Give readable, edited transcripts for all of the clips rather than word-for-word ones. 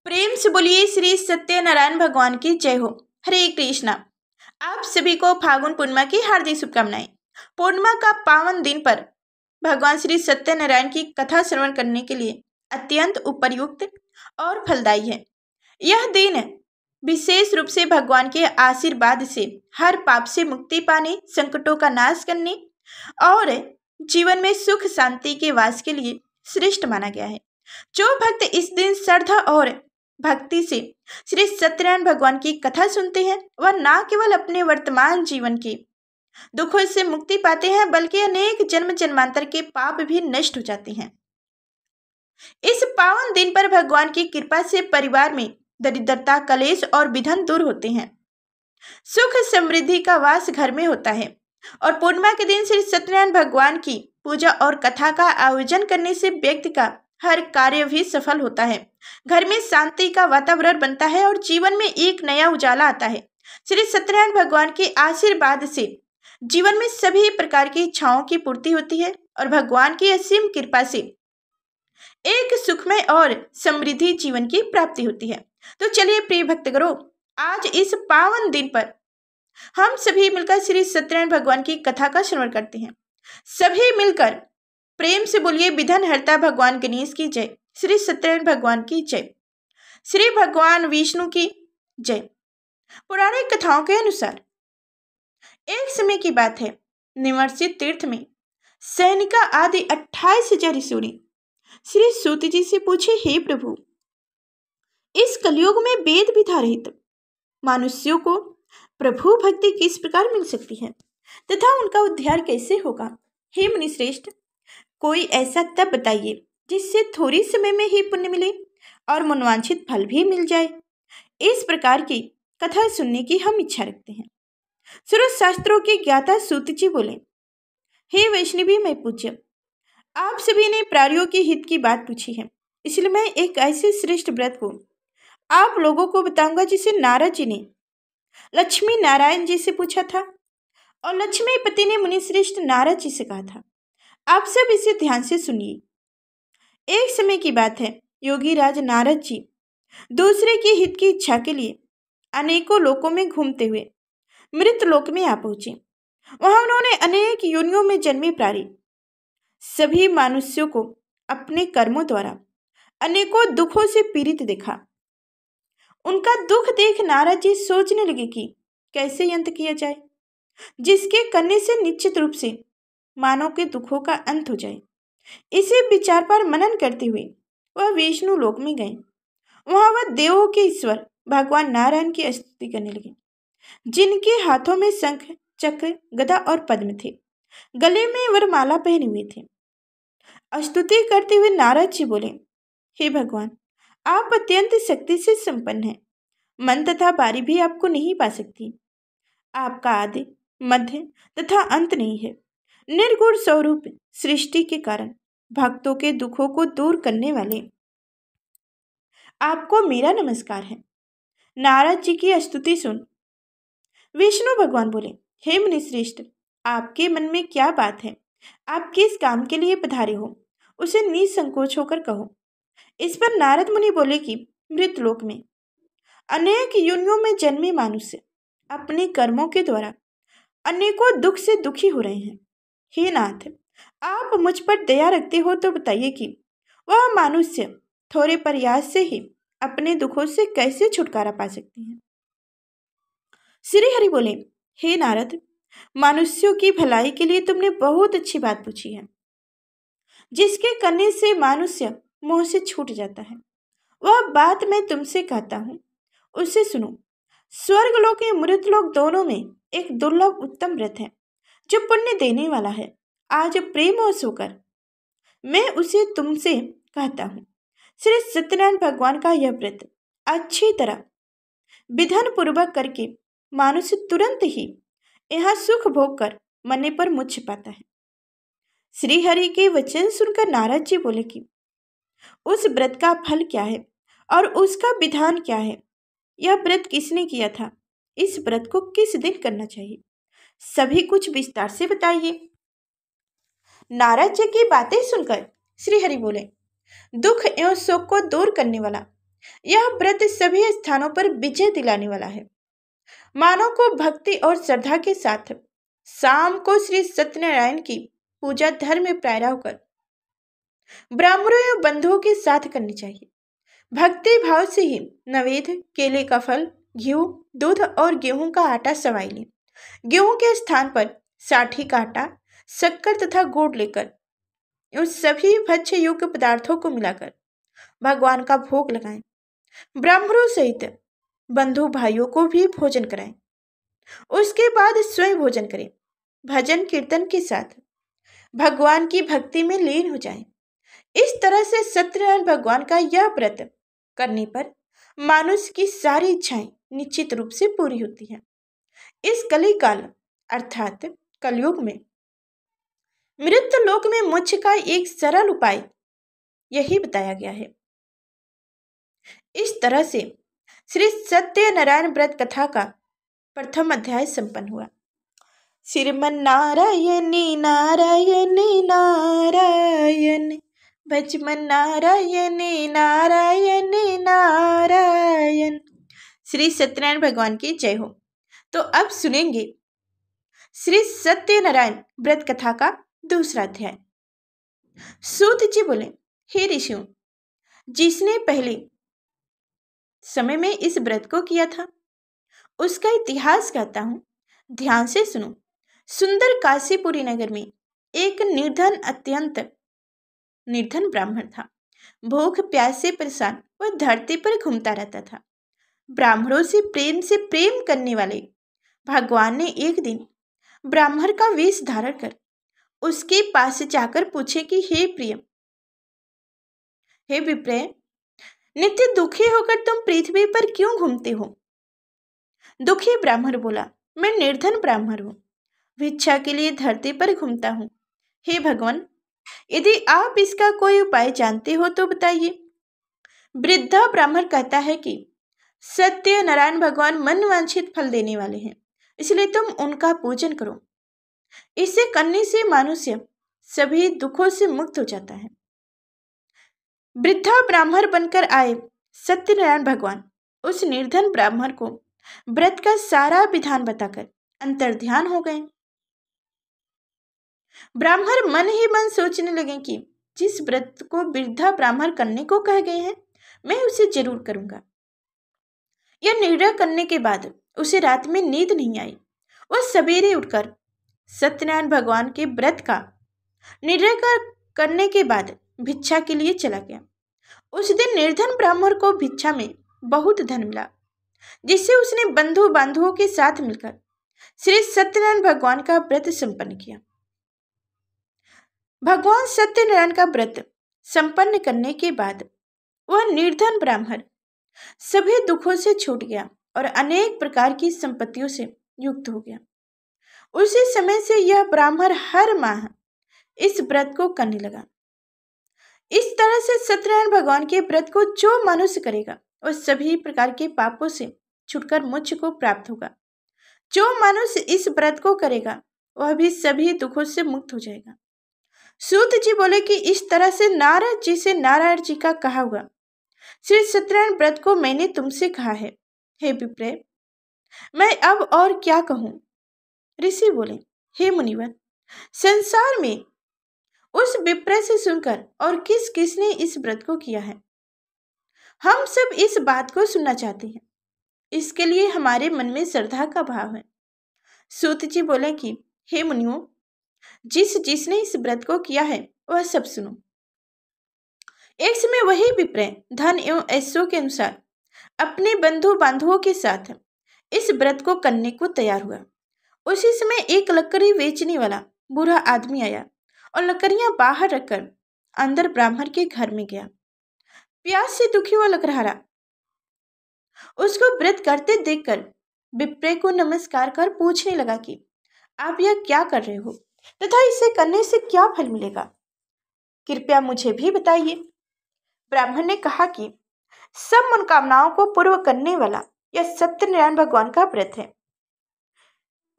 प्रेम से बोलिए श्री सत्यनारायण भगवान की जय हो। हरे कृष्णा। आप सभी को फागुन पूर्णिमा की हार्दिक शुभकामनाएं। पूर्णिमा का पावन दिन पर भगवान श्री सत्यनारायण की कथा श्रवण करने के लिए अत्यंत उपयुक्त और फलदायी है। यह दिन विशेष रूप से भगवान के आशीर्वाद से हर पाप से मुक्ति पाने, संकटों का नाश करने और जीवन में सुख शांति के वास के लिए श्रेष्ठ माना गया है। जो भक्त इस दिन श्रद्धा और भक्ति से श्री सत्यनारायण भगवान की कथा सुनते हैं वह न केवल अपने वर्तमान जीवन के दुखों से मुक्ति पाते हैं बल्कि अनेक जन्म जन्मांतर के पाप भी नष्ट हो जाते हैं। इस पावन दिन पर भगवान की कृपा से परिवार में दरिद्रता, कलेश और विघ्न दूर होते हैं। सुख समृद्धि का वास घर में होता है और पूर्णिमा के दिन श्री सत्यनारायण भगवान की पूजा और कथा का आयोजन करने से व्यक्ति का हर कार्य भी सफल होता है। घर में शांति का वातावरण बनता है और जीवन में एक नया उजाला आता है। श्री सत्यनारायण भगवान के आशीर्वाद से जीवन में सभी प्रकार की इच्छाओं की पूर्ति होती है और भगवान की असीम कृपा से एक सुखमय और समृद्धि जीवन की प्राप्ति होती है। तो चलिए प्रिय भक्तगणों, आज इस पावन दिन पर हम सभी मिलकर श्री सत्यनारायण भगवान की कथा का श्रवण करते हैं। सभी मिलकर प्रेम से बोलिए विघ्न हरता भगवान गणेश की जय, श्री सत्यनारायण भगवान की जय, श्री भगवान विष्णु की जय। पौराणिक कथाओं के अनुसार एक समय की बात है, निवर्षित तीर्थ में सैनिका आदि 28,000 ऋषियों ने श्री सूत जी से पूछे, हे प्रभु, इस कलयुग में वेद विधा रहित मनुष्यों को प्रभु भक्ति किस प्रकार मिल सकती है तथा उनका उद्धार कैसे होगा? हे मुनिश्रेष्ठ, कोई ऐसा तप बताइए जिससे थोड़ी समय में ही पुण्य मिले और मनोवांछित फल भी मिल जाए। इस प्रकार की कथा सुनने की हम इच्छा रखते हैं। सूर्य शास्त्रों के ज्ञाता सूत जी बोले, हे वैष्णवी मैं पूज्य, आप सभी ने प्राणियों के हित की बात पूछी है, इसलिए मैं एक ऐसे श्रेष्ठ व्रत को आप लोगों को बताऊंगा जिसे नारद जी ने लक्ष्मी नारायण जी से पूछा था और लक्ष्मीपति ने मुनिश्रेष्ठ नारद जी से कहा था। आप सब इसे ध्यान से सुनिए। एक समय की बात है, योगी राज नारद जी दूसरे के हित की इच्छा के लिए अनेकों लोकों में घूमते हुए मृत लोक में आ पहुंचे। वहां उन्होंने अनेक योनियों में जन्मे प्राणी सभी मनुष्यों को अपने कर्मों द्वारा अनेकों दुखों से पीड़ित देखा। उनका दुख देख नारद जी सोचने लगे कि कैसे अंत किया जाए जिसके करने से निश्चित रूप से मानव के दुखों का अंत हो जाए। इसी विचार पर मनन करते हुए वह विष्णु लोक में गए। वहां वह देवों के ईश्वर भगवान नारायण की स्तुति करने लगे, जिनके हाथों में शंख, चक्र, गदा और पद्म थे, गले में वरमाला पहने हुए थे। स्तुति करते हुए नारद जी बोले, हे भगवान, आप अत्यंत शक्ति से संपन्न हैं, मन तथा बारी भी आपको नहीं पा सकती। आपका आदि, मध्य तथा अंत नहीं है। निर्गुण स्वरूप सृष्टि के कारण भक्तों के दुखों को दूर करने वाले आपको मेरा नमस्कार है। नारद जी की स्तुति सुन विष्णु भगवान बोले, हे मुनिश्रेष्ठ, आपके मन में क्या बात है? आप किस काम के लिए पधारे हो उसे निसंकोच होकर कहो। इस पर नारद मुनि बोले कि मृत लोक में अनेक योनियों में जन्मे मनुष्य अपने कर्मों के द्वारा अनेकों दुख से दुखी हो रहे हैं। हे नाथ, आप मुझ पर दया रखते हो तो बताइए कि वह मनुष्य थोड़े प्रयास से ही अपने दुखों से कैसे छुटकारा पा सकते हैं। श्री हरि बोले, हे नारद, मनुष्यों की भलाई के लिए तुमने बहुत अच्छी बात पूछी है। जिसके करने से मनुष्य मोह से छूट जाता है, वह बात मैं तुमसे कहता हूँ, उसे सुनो। स्वर्गलोक और मृतलोक दोनों में एक दुर्लभ उत्तम व्रत है जो पुण्य देने वाला है। आज प्रेमवश होकर मैं उसे तुमसे कहता हूँ। श्री सत्यनारायण भगवान का यह व्रत अच्छी तरह विधान पूर्वक करके मनुष्य तुरंत ही यहाँ सुख भोग कर मरने पर मोक्ष पाता है। श्री हरि के वचन सुनकर नारद जी बोले कि उस व्रत का फल क्या है और उसका विधान क्या है? यह व्रत किसने किया था? इस व्रत को किस दिन करना चाहिए? सभी कुछ विस्तार से बताइए। नारद जी की बातें सुनकर श्री हरि बोले, दुख एवं शोक को दूर करने वाला यह व्रत सभी स्थानों पर विजय दिलाने वाला है। मानव को भक्ति और श्रद्धा के साथ शाम को श्री सत्यनारायण की पूजा धर्म में प्रायः होकर ब्राह्मणों एवं बंधुओं के साथ करनी चाहिए। भक्ति भाव से ही नवेद, केले का फल, घी, दूध और गेहूं का आटा सवाई लें। गेहूं के स्थान पर साठी का आटा, शक्कर तथा गुड़ लेकर उन सभी भक्ष्य योग्य पदार्थों को मिलाकर भगवान का भोग लगाएं। ब्राह्मणों सहित बंधु भाइयों को भी भोजन कराएं। उसके बाद स्वयं भोजन करें। भजन कीर्तन के साथ भगवान की भक्ति में लीन हो जाएं। इस तरह से सत्यनारायण भगवान का यह व्रत करने पर मनुष्य की सारी इच्छाएं निश्चित रूप से पूरी होती हैं। इस कलिकाल अर्थात कलयुग में मृत्यु लोक में मोक्ष का एक सरल उपाय यही बताया गया है। इस तरह से श्री सत्यनारायण व्रत कथा का प्रथम अध्याय संपन्न हुआ। श्रीमन्नारायणी नारायणी नारायण, भजमन नारायणी नारायणी नारायण। श्री सत्यनारायण भगवान की जय हो। तो अब सुनेंगे श्री सत्यनारायण व्रत कथा का दूसरा अध्याय। सूत जी बोले, हे ऋषियों, जिसने पहले समय में इस व्रत को किया था उसका इतिहास कहता हूं, ध्यान से सुनो। सुंदर काशीपुरी नगर में एक अत्यंत निर्धन ब्राह्मण था। भूख प्यास से परेशान वह धरती पर घूमता रहता था। ब्राह्मणों से प्रेम करने वाले भगवान ने एक दिन ब्राह्मण का वेश धारण कर उसके पास जाकर पूछे कि हे प्रिय, हे विप्र, नित्य दुखी होकर तुम पृथ्वी पर क्यों घूमते हो? दुखी ब्राह्मण बोला, मैं निर्धन ब्राह्मण हूं, भिक्षा के लिए धरती पर घूमता हूं। हे भगवान, यदि आप इसका कोई उपाय जानते हो तो बताइए। वृद्धा ब्राह्मण कहता है कि सत्यनारायण भगवान मनवांछित फल देने वाले हैं, इसलिए तुम उनका पूजन करो। इसे करने से मनुष्य सभी दुखों से मुक्त हो जाता है। वृद्धा ब्राह्मण बनकर आए सत्यनारायण भगवान उस निर्धन ब्राह्मण को व्रत का सारा विधान बताकर अंतर्ध्यान हो गए। ब्राह्मण मन ही मन सोचने लगे कि जिस व्रत को वृद्धा ब्राह्मण करने को कह गए हैं, मैं उसे जरूर करूंगा। यह निर्णय करने के बाद उसे रात में नींद नहीं आई। वह सवेरे उठकर सत्यनारायण भगवान के व्रत का निर्णय करने के बाद भिक्षा के लिए चला गया। उस दिन निर्धन ब्राह्मण को भिक्षा में बहुत धन मिला, जिससे उसने बंधु बांधवों के साथ मिलकर श्री सत्यनारायण भगवान का व्रत संपन्न किया। भगवान सत्यनारायण का व्रत संपन्न करने के बाद वह निर्धन ब्राह्मण सभी दुखों से छूट गया और अनेक प्रकार की संपत्तियों से युक्त हो गया। उसी समय से यह ब्राह्मण हर माह इस व्रत को करने लगा। इस तरह से सत्यनारायण भगवान के व्रत को जो मनुष्य करेगा वह सभी प्रकार के पापों से छुटकर मोक्ष को प्राप्त होगा। जो मनुष्य इस व्रत को करेगा वह भी सभी दुखों से मुक्त हो जाएगा। सूत जी बोले कि इस तरह से नारद जी से नारायण जी का कहा हुआ श्री सत्यनारायण व्रत को मैंने तुमसे कहा है। हे विप्र, मैं अब और क्या कहूं? ऋषि बोले, हे मुनिवर, संसार में उस विप्र से सुनकर और किस किसने इस व्रत को किया है, हम सब इस बात को सुनना चाहते हैं। इसके लिए हमारे मन में श्रद्धा का भाव है। सूत जी बोले कि हे मुनियों, जिसने इस व्रत को किया है वह सब सुनो। एक समय वही विप्र धन एवं ऐश्वर्य के अनुसार अपने बंधु बांधवों के साथ इस व्रत को करने को तैयार हुआ। उसी समय एक लकड़ी बेचने वाला बूढ़ा आदमी आया और लकड़ियां बाहर रखकर अंदर ब्राह्मण के घर में गया। प्यास से दुखी हुआ लकड़हारा उसको व्रत करते देखकर विप्र को नमस्कार कर पूछने लगा कि आप यह क्या कर रहे हो तथा इसे करने से क्या फल मिलेगा, कृपया मुझे भी बताइए। ब्राह्मण ने कहा कि सब मनोकामनाओं को पूर्ण करने वाला यह सत्यनारायण भगवान का व्रत है।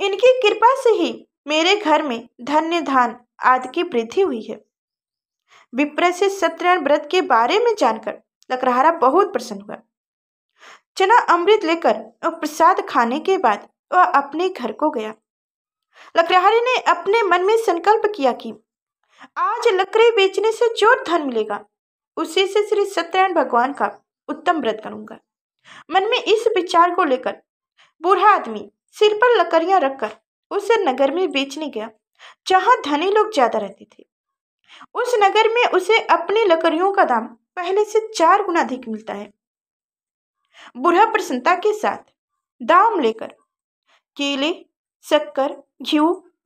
इनकी कृपा से ही मेरे घर में धन्य धान आदि की वृद्धि हुई है। विप्र से सत्यनारायण व्रत के बारे में जानकर लकड़हारा बहुत प्रसन्न हुआ। चना अमृत लेकर और प्रसाद खाने के बाद वह अपने घर को गया। लकड़हारे ने अपने मन में संकल्प किया कि आज लकड़ी बेचने से जो धन मिलेगा उसी से श्री सत्यनारायण भगवान का उत्तम व्रत करूंगा। मन में इस विचार को लेकर बूढ़ा आदमी सिर पर लकड़ियां रखकर उस नगर में बेचने गया जहां धनी लोग ज्यादा रहते थे। उस नगर में उसे अपनी लकड़ियों का दाम पहले से 4 गुना अधिक मिलता है। बूढ़ा प्रसन्नता के साथ दाम लेकर केले, शक्कर, घी,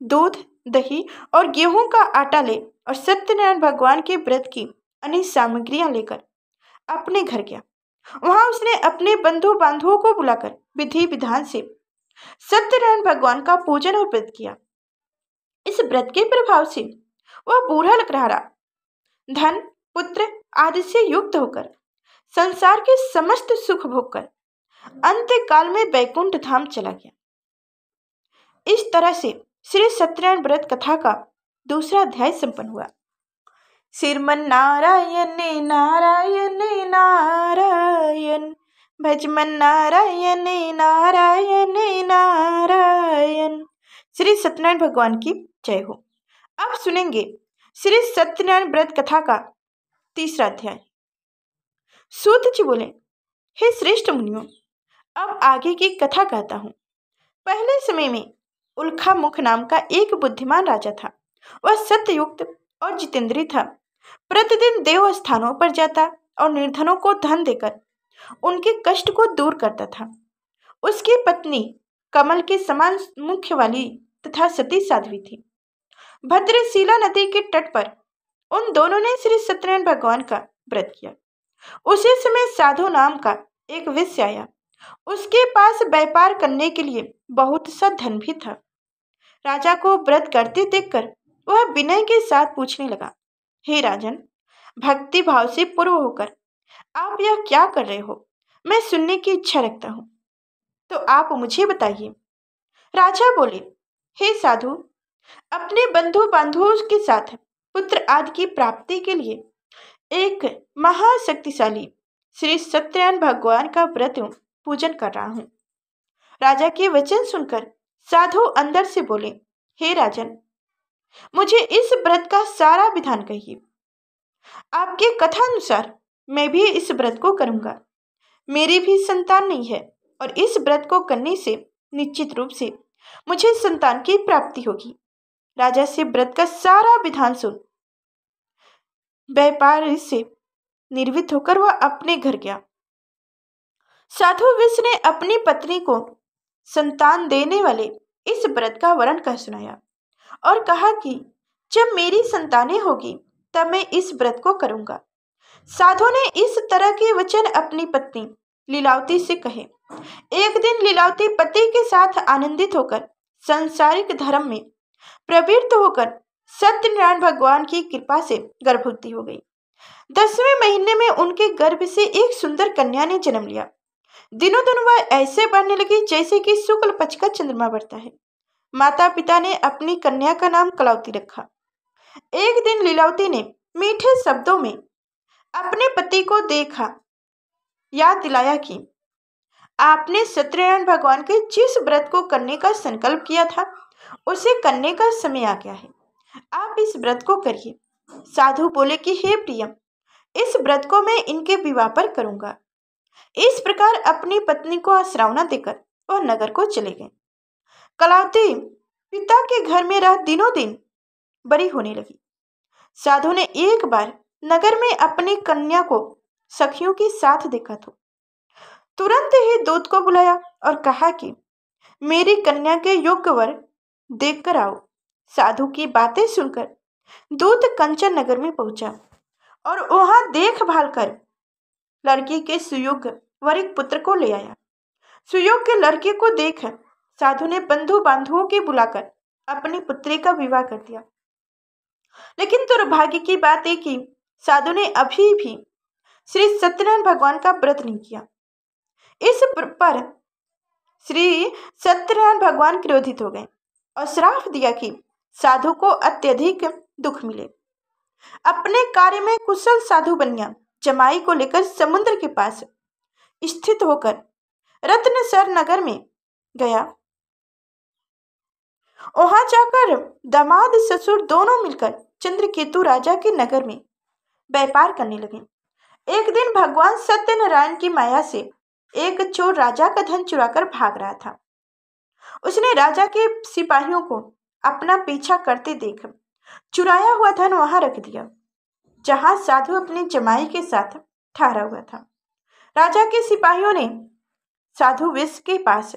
दूध, दही और गेहूं का आटा ले और सत्यनारायण भगवान के व्रत की अनेक सामग्रियां लेकर अपने घर गया। वहां उसने अपने बंधु बांधवों को बुलाकर विधि विधान से सत्यनारायण भगवान का पूजन और व्रत किया। इस व्रत के प्रभाव से वह बूढ़ा लकड़हारा धन, पुत्र आदि से युक्त होकर संसार के समस्त सुख भोगकर अंत काल में वैकुंठ धाम चला गया। इस तरह से श्री सत्यनारायण व्रत कथा का दूसरा अध्याय संपन्न हुआ। श्रीमन नारायण नारायण नारायण, भजमन नारायण नारायण नारायण। श्री सत्यनारायण भगवान की जय हो। अब सुनेंगे श्री सत्यनारायण व्रत कथा का तीसरा अध्याय। सूत जी बोले, हे श्रेष्ठ मुनियों, अब आगे की कथा कहता हूँ। पहले समय में उल्खा मुख नाम का एक बुद्धिमान राजा था। वह सत्ययुक्त और जितेंद्रिय था। प्रतिदिन देव स्थानों पर जाता और निर्धनों को धन देकर उनके कष्ट को दूर करता था। उसकी पत्नी कमल के समान मुख वाली तथा सती साध्वी थी। भद्रशिला नदी के तट पर उन दोनों ने श्री सत्यनारायण भगवान का व्रत किया। उसी समय साधु नाम का एक वैश्य आया। उसके पास व्यापार करने के लिए बहुत सा धन भी था। राजा को व्रत करते देखकर वह विनय के साथ पूछने लगा, हे राजन, भक्ति भाव से पूर्ण होकर आप यह क्या कर रहे हो? मैं सुनने की इच्छा रखता हूँ, तो आप मुझे बताइए। राजा बोले, हे साधु, अपने बंधु बांधवों के साथ पुत्र आदि की प्राप्ति के लिए एक महाशक्तिशाली श्री सत्यनारायण भगवान का व्रत पूजन कर रहा हूँ। राजा के वचन सुनकर साधु अंदर से बोले, हे राजन, मुझे इस व्रत का सारा विधान कहिए। आपके कथानुसार मैं भी इस व्रत को करूंगा। मेरी भी संतान नहीं है और इस व्रत को करने से निश्चित रूप से मुझे संतान की प्राप्ति होगी। राजा से व्रत का सारा विधान सुन व्यापार से निर्वित होकर वह अपने घर गया। साधु विष ने अपनी पत्नी को संतान देने वाले इस व्रत का वर्णन कर सुनाया और कहा कि जब मेरी संतानें होगी तब मैं इस व्रत को करूंगा। साधु ने इस तरह के वचन अपनी पत्नी लीलावती से कहे। एक दिन लीलावती पति के साथ आनंदित होकर सांसारिक धर्म में प्रवृत्त होकर सत्यनारायण भगवान की कृपा से गर्भवती हो गई। 10वें महीने में उनके गर्भ से एक सुंदर कन्या ने जन्म लिया। दिनों दिन वह ऐसे बढ़ने लगी जैसे कि शुक्ल पक्ष का चंद्रमा बढ़ता है। माता पिता ने अपनी कन्या का नाम कलावती रखा। एक दिन लीलावती ने मीठे शब्दों में अपने पति को देखा, याद दिलाया कि आपने सत्यनारायण भगवान के जिस व्रत को करने का संकल्प किया था उसे करने का समय आ गया है। आप इस व्रत को करिए। साधु बोले कि हे प्रियम, इस व्रत को मैं इनके विवाह पर करूंगा। इस प्रकार अपनी पत्नी को आश्वासन देकर वह नगर को चले गए। कलावती पिता के घर में रह दिनों दिन बड़ी होने लगी। साधु ने एक बार नगर में अपनी कन्या को सखियों के साथ देखा तो तुरंत ही दूत को बुलाया और कहा कि मेरी कन्या के योग्य वर देखकर आओ। साधु की बातें सुनकर दूत कंचन नगर में पहुंचा और वहां देखभाल कर लड़की के सुयोग्य वरिक पुत्र को ले आया। सुयोग्य लड़के को देख साधु ने बंधु बांधवों के बुलाकर अपनी पुत्री का विवाह कर दिया। लेकिन दुर्भाग्य की बात है कि साधु ने अभी भी श्री सत्यनारायण भगवान का व्रत नहीं किया। इस पर श्री सत्यनारायण भगवान क्रोधित हो गए और श्राप दिया कि साधु को अत्यधिक दुख मिले। अपने कार्य में कुशल साधु बन गया जमाई को लेकर समुद्र के पास स्थित होकर रत्नसर नगर में गया। वहां जाकर दामाद ससुर दोनों मिलकर चंद्रकेतु राजा के नगर में व्यापार करने लगे। एक दिन भगवान सत्यनारायण की माया से एक चोर राजा का धन चुराकर भाग रहा था। उसने राजा के सिपाहियों को अपना पीछा करते देख चुराया हुआ धन वहां रख दिया जहां साधु अपने जमाई के साथ ठहरा हुआ था। राजा के सिपाहियों ने साधु विष के पास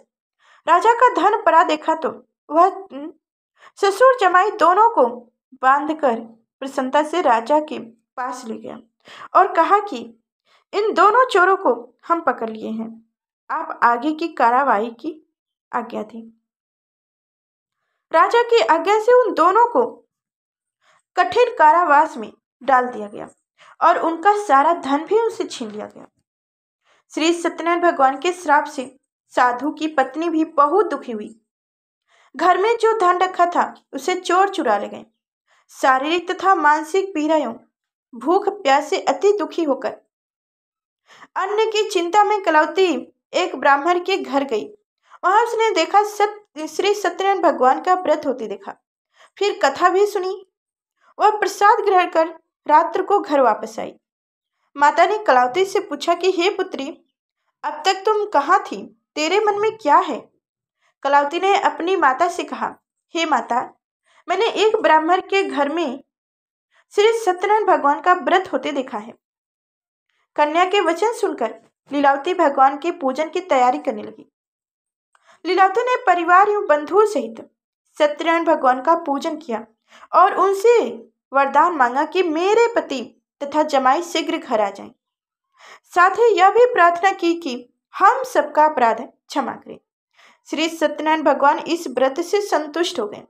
राजा का धन पड़ा देखा तो वह ससुर जमाई दोनों को बांधकर प्रसन्नता से राजा के पास ले गया और कहा कि इन दोनों चोरों को हम पकड़ लिए हैं, आप आगे की कार्रवाई की आज्ञा थी। राजा की आज्ञा से उन दोनों को कठिन कारावास में डाल दिया गया और उनका सारा धन भी उनसे छीन लिया गया। श्री सत्यनारायण भगवान के श्राप से साधु की पत्नी भी बहुत दुखी हुई। घर में जो धन रखा था उसे चोर चुरा ले गए। शारीरिक तथा मानसिक पीड़ाओं, भूख प्यास से अति दुखी होकर अन्न की चिंता में कलौती एक ब्राह्मण के घर गई। वहां उसने देखा श्री सत्यनारायण भगवान का व्रत होते देखा, फिर कथा भी सुनी। वह प्रसाद ग्रहण कर रात्र को घर वापस आई। माता ने कलौती से पूछा कि हे पुत्री, अब तक तुम कहाँ थी, तेरे मन में क्या है? कलौती ने अपनी माता से कहा, हे माता, मैंने एक ब्राह्मण के घर में श्री सत्यनारायण भगवान का व्रत होते देखा है। कन्या के वचन सुनकर लीलावती भगवान के पूजन की तैयारी करने लगी। लीलावती ने परिवार एवं बंधुओं सहित सत्यनारायण भगवान का पूजन किया और उनसे वरदान मांगा कि मेरे पति तथा जमाई शीघ्र घर आ जाएं। साथ ही यह भी प्रार्थना की कि हम सबका अपराध क्षमा करें। श्री सत्यनारायण भगवान इस व्रत से संतुष्ट हो गए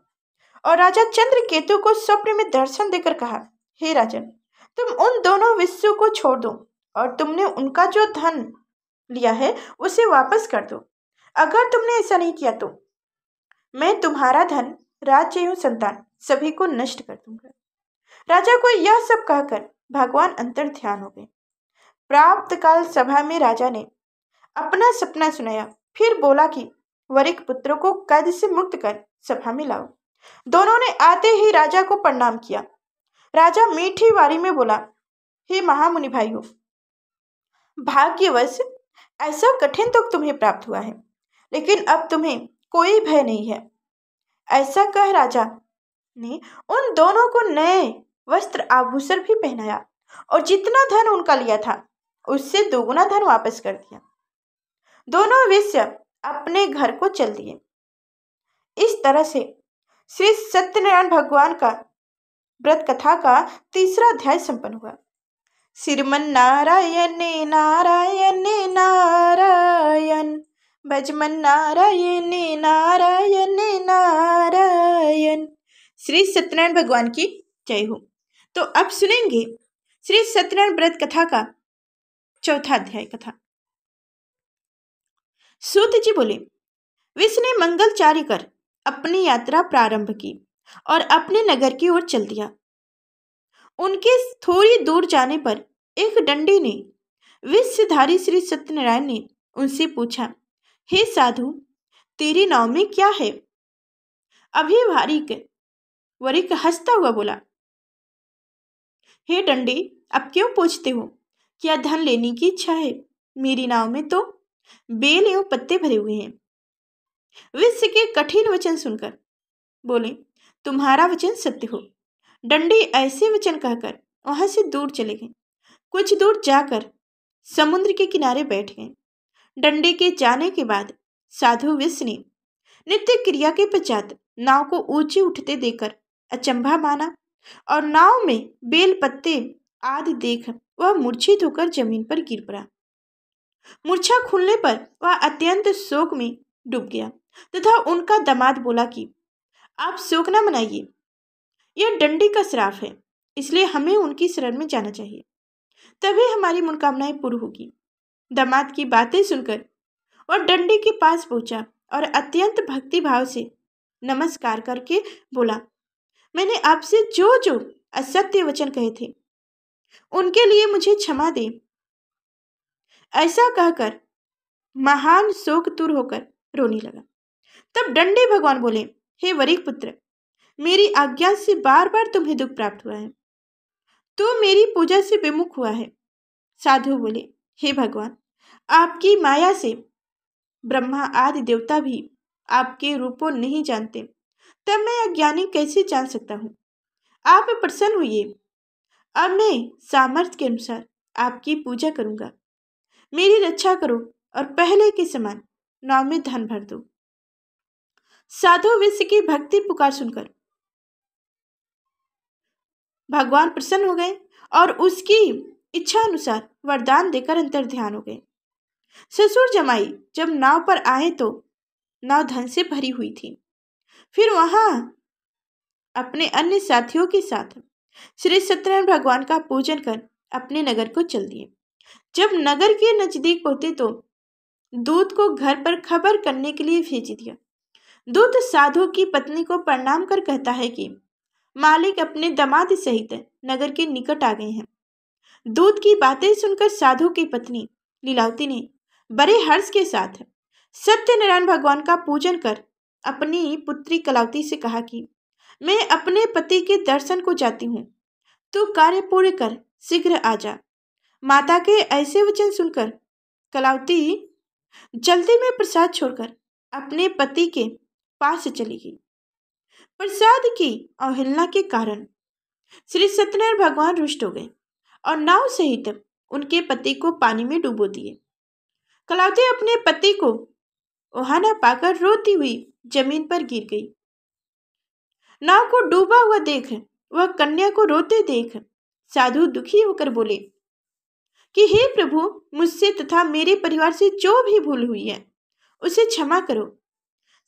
और राजा चंद्रकेतु को स्वप्न में दर्शन देकर कहा, हे राजन, तुम उन दोनों विश्वों को छोड़ दो और तुमने उनका जो धन लिया है उसे वापस कर दो। अगर तुमने ऐसा नहीं किया तो मैं तुम्हारा धन, राज्य एवं संतान सभी को नष्ट कर दूंगा। राजा को यह सब कहकर भगवान अंतर ध्यान हो गए। प्राप्त काल सभा में राजा ने अपना सपना सुनाया, फिर बोला कि वरिक पुत्रों को कैद से मुक्त कर सभा में लाओ। दोनों ने आते ही राजा को प्रणाम किया। राजा मीठी वाणी में बोला, हे महामुनि भाइयों, भाग्यवश ऐसा कठिन दुख तुम्हें प्राप्त हुआ है, लेकिन अब तुम्हें कोई भय नहीं है। ऐसा कह राजा ने उन दोनों को नए वस्त्र आभूषण भी पहनाया और जितना धन उनका लिया था उससे दोगुना धन वापस कर दिया। दोनों वेश्या अपने घर को चल दिए। इस तरह से श्री सत्यनारायण भगवान का व्रत कथा का तीसरा अध्याय संपन्न हुआ। श्रीमन नारायण नारायण नारायण, भजमन नारायण नारायण नारायण। श्री सत्यनारायण भगवान की जय हो। तो अब सुनेंगे श्री सत्यनारायण व्रत कथा का चौथा अध्याय कथा। सूत जी बोले, विष ने मंगलचारी कर अपनी यात्रा प्रारंभ की और अपने नगर की ओर चल दिया। उनके थोड़ी दूर जाने पर एक डंडी ने विषधारी श्री सत्यनारायण ने उनसे पूछा, हे साधु, तेरी नाव में क्या है? अभी वरिक हंसता हुआ बोला, हे डंडी, अब क्यों पूछते हो? क्या धन लेने की इच्छा है? मेरी नाव में तो बेल एवं पत्ते भरे हुए हैं। विष के कठिन वचन सुनकर बोले, तुम्हारा वचन सत्य हो। डंडी ऐसे वचन कहकर वहां से दूर चले गए। कुछ दूर जाकर समुद्र के किनारे बैठ गए। डंडी के जाने के बाद साधु विष ने नित्य क्रिया के पश्चात नाव को ऊंचे उठते देखकर अचंभा माना और नाव में बेल पत्ते आदि देख वह मूर्छित होकर जमीन पर गिर पड़ा। मूर्छा खुलने पर वह अत्यंत शोक में डूब गया तथा उनका दामाद बोला कि आप शोक न मनाइए, यह डंडी का श्राप है, इसलिए हमें उनकी शरण में जाना चाहिए, तभी हमारी मनोकामनाएं पूर्ण होगी। दामाद की बातें सुनकर वह डंडी के पास पहुंचा और अत्यंत भक्ति भाव से नमस्कार करके बोला, मैंने आपसे जो जो असत्य वचन कहे थे उनके लिए मुझे क्षमा दे। ऐसा कहकर महान शोकतुर होकर रोने लगा। तब दंडी भगवान बोले, हे वरिक पुत्र, मेरी आज्ञा से बार बार तुम्हें दुख प्राप्त हुआ है, तो मेरी पूजा से विमुख हुआ है। साधु बोले, हे भगवान, आपकी माया से ब्रह्मा आदि देवता भी आपके रूपों नहीं जानते, तब मैं अज्ञानी कैसे जान सकता हूँ। आप प्रसन्न हुइए, अब मैं सामर्थ्य के अनुसार आपकी पूजा करूंगा। मेरी रक्षा करो और पहले के समान नाव में धन भर दो। साधु विश्व की भक्ति पुकार सुनकर भगवान प्रसन्न हो गए और उसकी इच्छा अनुसार वरदान देकर अंतर्ध्यान हो गए। ससुर जमाई जब नाव पर आए तो नाव धन से भरी हुई थी। फिर वहां अपने अन्य साथियों के साथ श्री सत्यनारायण भगवान का पूजन कर अपने नगर को चल दिए। जब नगर के नजदीक पहुंचे तो दूत को घर पर खबर करने के लिए भेज दिया। दूत साधु की पत्नी को प्रणाम कर कहता है कि मालिक अपने दामाद सहित नगर के निकट आ गए हैं। दूत की बातें सुनकर साधु की पत्नी लीलावती ने बड़े हर्ष के साथ सत्यनारायण भगवान का पूजन कर अपनी पुत्री कलावती से कहा कि मैं अपने पति के दर्शन को जाती हूँ, तू कार्य पूर्ण कर शीघ्र आ जा। माता के ऐसे वचन सुनकर कलावती जल्दी में प्रसाद छोड़कर अपने पति के पास चली गई। प्रसाद की अवहेलना के कारण श्री सत्यनारायण भगवान रुष्ट हो गए और नाव सहित उनके पति को पानी में डुबो दिए। कलावती अपने पति को वहां न पाकर रोती हुई जमीन पर गिर गई। नाव को डूबा हुआ देख वह कन्या को रोते देख साधु दुखी होकर बोले कि हे प्रभु, मुझसे तथा मेरे परिवार से जो भी भूल हुई है उसे क्षमा करो।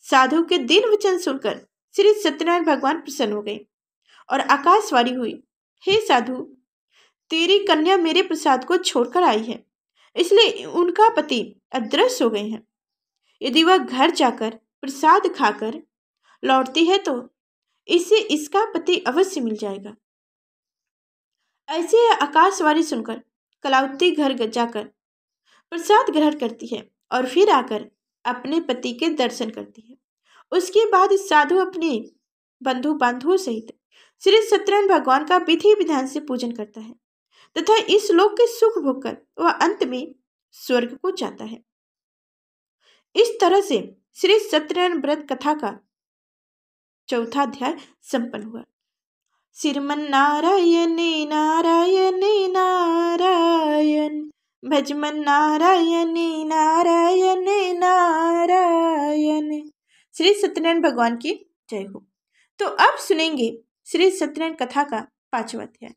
साधु के दीन वचन सुनकर श्री सत्यनारायण भगवान प्रसन्न हो गए और आकाशवाणी हुई, हे साधु, तेरी कन्या मेरे प्रसाद को छोड़कर आई है, इसलिए उनका पति अदृश्य हो गए हैं। यदि वह घर जाकर प्रसाद खाकर लौटती है तो इसे इसका पति अवश्य मिल जाएगा। ऐसे आकाशवाणी सुनकर कलावती घर जाकर प्रसाद ग्रहण करती है और फिर आकर अपने पति के दर्शन करती है। उसके बाद साधु अपने बंधु बांधवों सहित श्री सत्यनारायण भगवान का विधि विधान से पूजन करता है तथा इस लोक के सुख भोगकर वह अंत में स्वर्ग को जाता है। इस तरह से श्री सत्यनारायण व्रत कथा का चौथा अध्याय संपन्न हुआ। श्रीमन नारायण नारायण नारायण, भजमन नारायण नारायण नारायण। श्री सत्यनारायण भगवान की जय हो। तो अब सुनेंगे श्री सत्यनारायण कथा का 5वां अध्याय।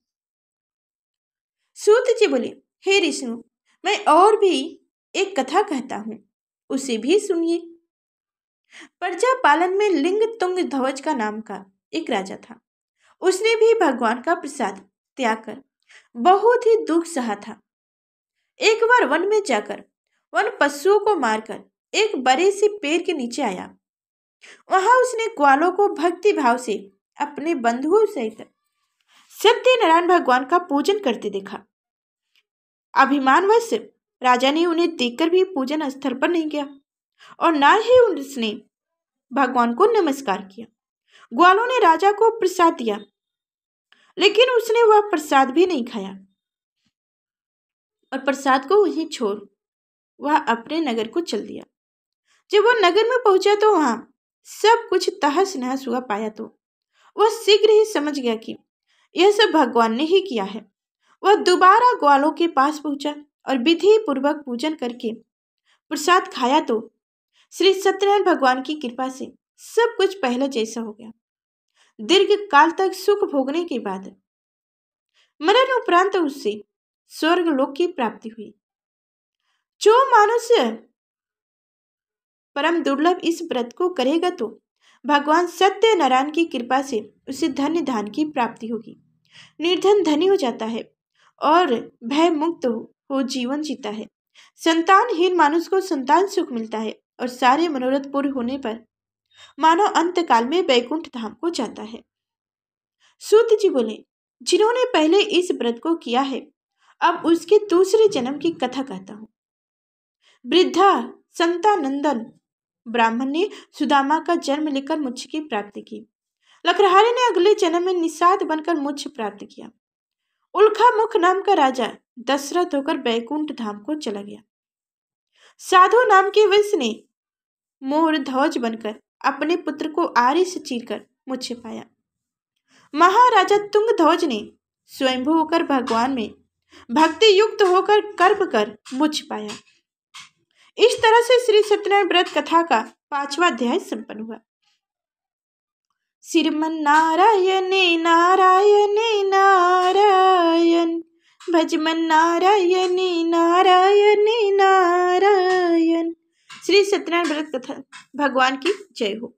सूत जी बोले, हे ऋषि, मैं और भी एक कथा कहता हूँ, उसे भी सुनिए। प्रजा पालन में लिंग तुंग ध्वज का नाम का एक राजा था। उसने भी भगवान का प्रसाद त्याग कर बहुत ही दुख सहा था। एक बार वन में जाकर वन पशुओं को मारकर एक बड़े से पेड़ के नीचे आया। वहां उसने ग्वालों को भक्ति भाव से अपने बंधुओं सहित सत्यनारायण भगवान का पूजन करते देखा। अभिमानवश राजा ने उन्हें देखकर भी पूजन स्थल पर नहीं गया और ना ही उसने भगवान को नमस्कार किया। ग्वालों ने राजा को प्रसाद दिया, लेकिन उसने वह प्रसाद भी नहीं खाया और प्रसाद को वहीं छोड़ वह अपने नगर को चल दिया। जब वह नगर में पहुंचा तो वहां सब कुछ तहस नहस हुआ पाया तो वह शीघ्र ही समझ गया कि यह सब भगवान ने ही किया है। वह दोबारा ग्वालों के पास पहुंचा और विधि पूर्वक पूजन करके प्रसाद खाया तो श्री सत्यनारायण भगवान की कृपा से सब कुछ पहले जैसा हो गया। दीर्घ काल तक सुख भोगने के बाद मरण उपरांत उससे स्वर्ग लोक की प्राप्ति हुई। जो मनुष्य परम दुर्लभ इस व्रत को करेगा तो भगवान सत्यनारायण की कृपा से उसे धन्य धान की प्राप्ति होगी। निर्धन धनी हो जाता है और भय मुक्त हो जीवन जीता है। संतानहीन मानुष को संतान सुख मिलता है और सारे मनोरथ पूर्ण होने पर मानव अंत काल में वैकुंठ धाम को जाता है। सूत जी बोले, जिन्होंने पहले इस व्रत को किया है, अब उसके दूसरे जन्म की कथा कहता हूँ। वृद्धा संतानंदन ब्राह्मण ने सुदामा का जन्म लेकर मोक्ष की प्राप्ति की। लकड़हारे ने अगले जन्म में निषाद बनकर मोक्ष प्राप्त किया। उल्का मुख नाम का राजा दशरथ होकर बैकुंठ धाम को चला गया। साधु नाम के वंश ने मोर ध्वज बनकर अपने पुत्र को आरी से चीरकर मोक्ष पाया। महाराजा तुंग ध्वज ने स्वयंभू होकर भगवान में भक्ति युक्त होकर कर्म कर मोक्ष पाया। इस तरह से श्री सत्यनारायण व्रत कथा का 5वां अध्याय संपन्न हुआ। श्रीमन नारायणे नारायणे नारायण, भजमन नारायणे नारायणे नारायण। श्री सत्यनारायण व्रत कथा भगवान की जय हो।